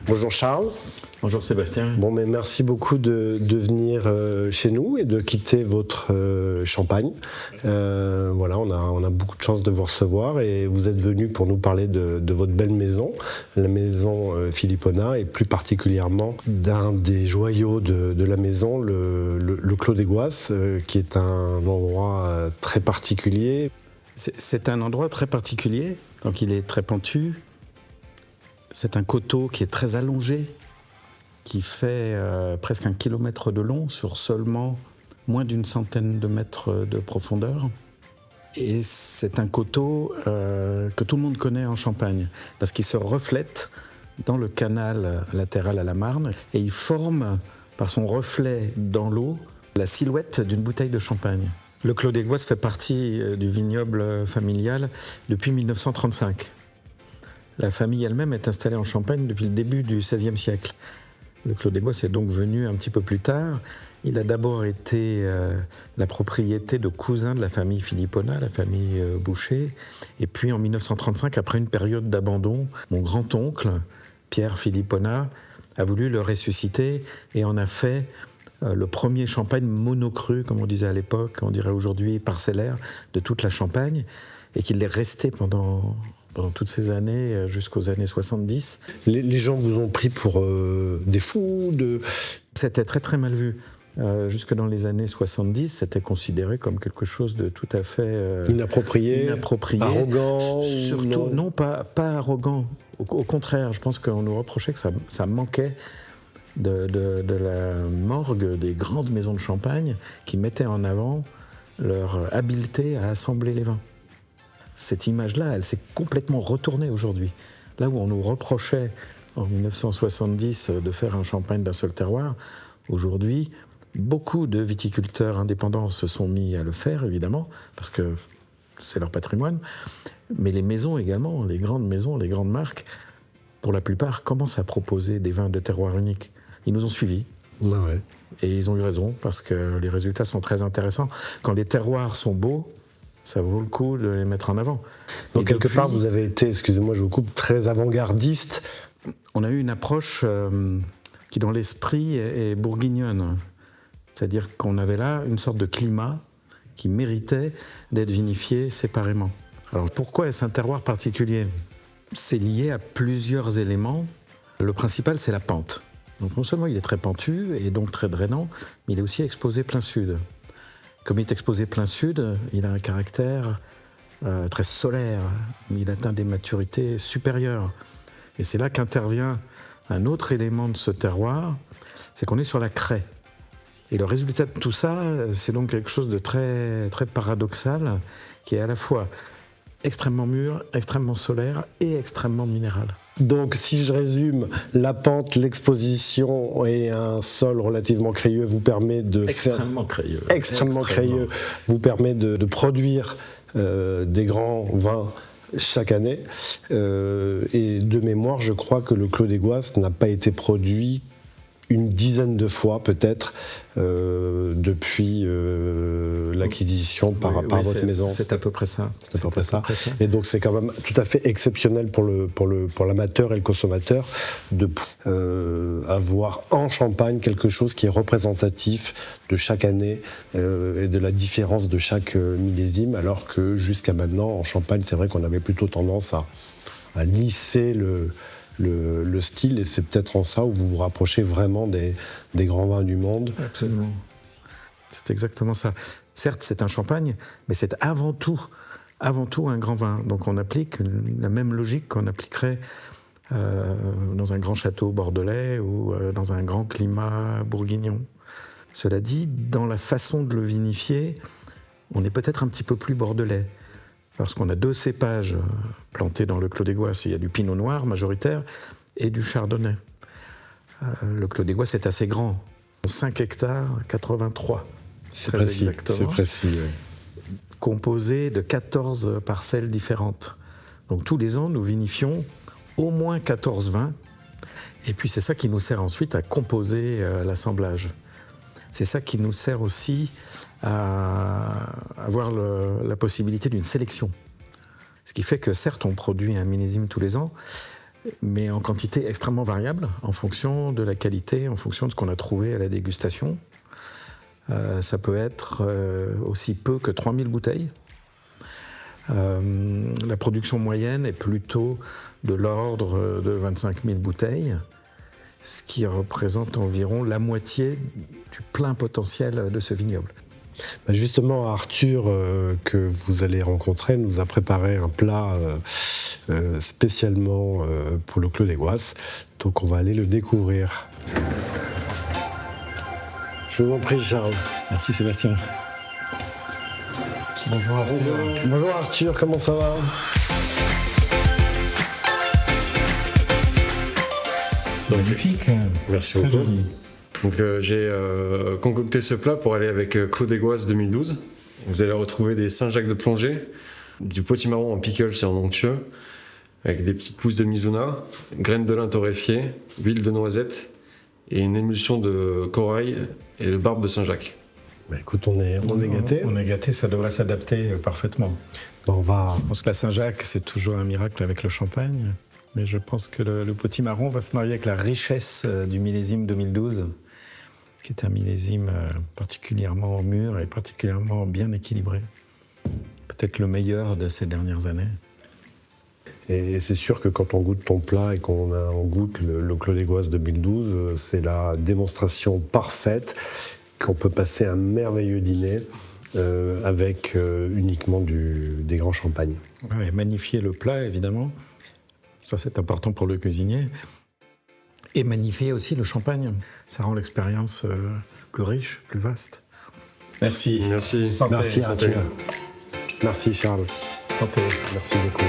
Bonjour Charles. Bonjour Sébastien. Bon, mais merci beaucoup de venir chez nous et de quitter votre Champagne. Voilà, on a beaucoup de chance de vous recevoir et vous êtes venu pour nous parler de votre belle maison, la maison Filipona, et plus particulièrement d'un des joyaux de la maison, le Clos des Goisses, qui est un endroit très particulier. C'est un endroit très particulier, donc il est très pentu. C'est un coteau qui est très allongé, qui fait presque 1 kilomètre de long sur seulement moins d'une centaine de mètres de profondeur. Et c'est un coteau que tout le monde connaît en Champagne, parce qu'il se reflète dans le canal latéral à la Marne, et il forme, par son reflet dans l'eau, la silhouette d'une bouteille de champagne. Le Clos des Goisses fait partie du vignoble familial depuis 1935. La famille elle-même est installée en Champagne depuis le début du XVIe siècle. Le Clos des Goisses est donc venu un petit peu plus tard. Il a d'abord été la propriété de cousins de la famille Filipona, la famille Boucher. Et puis en 1935, après une période d'abandon, mon grand-oncle, Pierre Filipona, a voulu le ressusciter et en a fait le premier champagne monocru, comme on disait à l'époque, on dirait aujourd'hui parcellaire, de toute la Champagne, et qu'il est resté pendant toutes ces années, jusqu'aux années 70. Les gens vous ont pris pour des fous C'était très très mal vu. Jusque dans les années 70, c'était considéré comme quelque chose de tout à fait inapproprié, arrogant. Surtout, non, pas arrogant. Au contraire, je pense qu'on nous reprochait que ça manquait de la morgue des grandes maisons de champagne qui mettaient en avant leur habileté à assembler les vins. Cette image-là, elle s'est complètement retournée aujourd'hui. Là où on nous reprochait en 1970 de faire un champagne d'un seul terroir, aujourd'hui, beaucoup de viticulteurs indépendants se sont mis à le faire, évidemment, parce que c'est leur patrimoine. Mais les maisons également, les grandes maisons, les grandes marques, pour la plupart, commencent à proposer des vins de terroir unique. Ils nous ont suivis. Ouais. Et ils ont eu raison, parce que les résultats sont très intéressants. Quand les terroirs sont beaux, ça vaut le coup de les mettre en avant. Donc quelque part, vous avez été, excusez-moi, je vous coupe, très avant-gardiste. On a eu une approche qui, dans l'esprit, est bourguignonne. C'est-à-dire qu'on avait là une sorte de climat qui méritait d'être vinifié séparément. Alors pourquoi est-ce un terroir particulier ? C'est lié à plusieurs éléments. Le principal, c'est la pente. Donc non seulement il est très pentu et donc très drainant, mais il est aussi exposé plein sud. Comme il est exposé plein sud, il a un caractère très solaire. Il atteint des maturités supérieures. Et c'est là qu'intervient un autre élément de ce terroir, c'est qu'on est sur la craie. Et le résultat de tout ça, c'est donc quelque chose de très, très paradoxal, qui est à la fois extrêmement mûr, extrêmement solaire et extrêmement minéral. Donc, si je résume, la pente, l'exposition et un sol relativement crayeux vous permet de extrêmement crayeux, vous permet de produire des grands vins chaque année. Et de mémoire, je crois que le Clos des Goisses n'a pas été produit une dizaine de fois peut-être depuis l'acquisition par votre maison. C'est à peu près ça. C'est à peu près ça. Et donc c'est quand même tout à fait exceptionnel pour l'amateur et le consommateur de avoir en Champagne quelque chose qui est représentatif de chaque année et de la différence de chaque millésime, alors que jusqu'à maintenant en Champagne, c'est vrai qu'on avait plutôt tendance à lisser le style, et c'est peut-être en ça où vous vous rapprochez vraiment des grands vins du monde. Absolument. C'est exactement ça. Certes, c'est un champagne, mais c'est avant tout un grand vin. Donc on applique la même logique qu'on appliquerait dans un grand château bordelais ou dans un grand climat bourguignon. Cela dit, dans la façon de le vinifier, on est peut-être un petit peu plus bordelais. Parce qu'on a 2 cépages plantés dans le Clos des Goisses. Il y a du pinot noir majoritaire et du chardonnay. Le Clos des Goisses est assez grand. 5 hectares, 83. C'est précis, exactement. C'est précis. Oui. Composé de 14 parcelles différentes. Donc tous les ans, nous vinifions au moins 14 vins. Et puis c'est ça qui nous sert ensuite à composer l'assemblage. C'est ça qui nous sert aussi à avoir la possibilité d'une sélection. Ce qui fait que certes on produit un millésime tous les ans, mais en quantité extrêmement variable, en fonction de la qualité, en fonction de ce qu'on a trouvé à la dégustation. Ça peut être aussi peu que 3000 bouteilles. La production moyenne est plutôt de l'ordre de 25 000 bouteilles, ce qui représente environ la moitié du plein potentiel de ce vignoble. Justement, Arthur, que vous allez rencontrer, nous a préparé un plat spécialement pour le Clos des Goisses. Donc on va aller le découvrir. Je vous en prie, Charles. Merci Sébastien. Bonjour Arthur. Bonjour Arthur, comment ça va? C'est magnifique. Merci Très beaucoup. joli. Donc j'ai concocté ce plat pour aller avec Clos des Goisses 2012. Vous allez retrouver des Saint-Jacques de plongée, du potimarron en pickles et en onctueux, avec des petites pousses de mizuna, graines de lin torréfiées, huile de noisette et une émulsion de corail et de barbe de Saint-Jacques. Bah, écoute, on est gâtés. On est gâtés, ça devrait s'adapter parfaitement. On va... Je pense que la Saint-Jacques, c'est toujours un miracle avec le champagne. Mais je pense que le potimarron va se marier avec la richesse du millésime 2012, qui est un millésime particulièrement mûr et particulièrement bien équilibré. Peut-être le meilleur de ces dernières années. Et c'est sûr que quand on goûte ton plat et qu'on goûte le Clos des Goisses 2012, c'est la démonstration parfaite qu'on peut passer un merveilleux dîner avec uniquement des grands champagnes. Ouais, magnifier le plat, évidemment. Ça, c'est important pour le cuisinier. Et magnifier aussi le champagne. Ça rend l'expérience plus riche, plus vaste. Merci. Merci. Santé. Merci Arthur. Merci Charles. Santé. Merci beaucoup.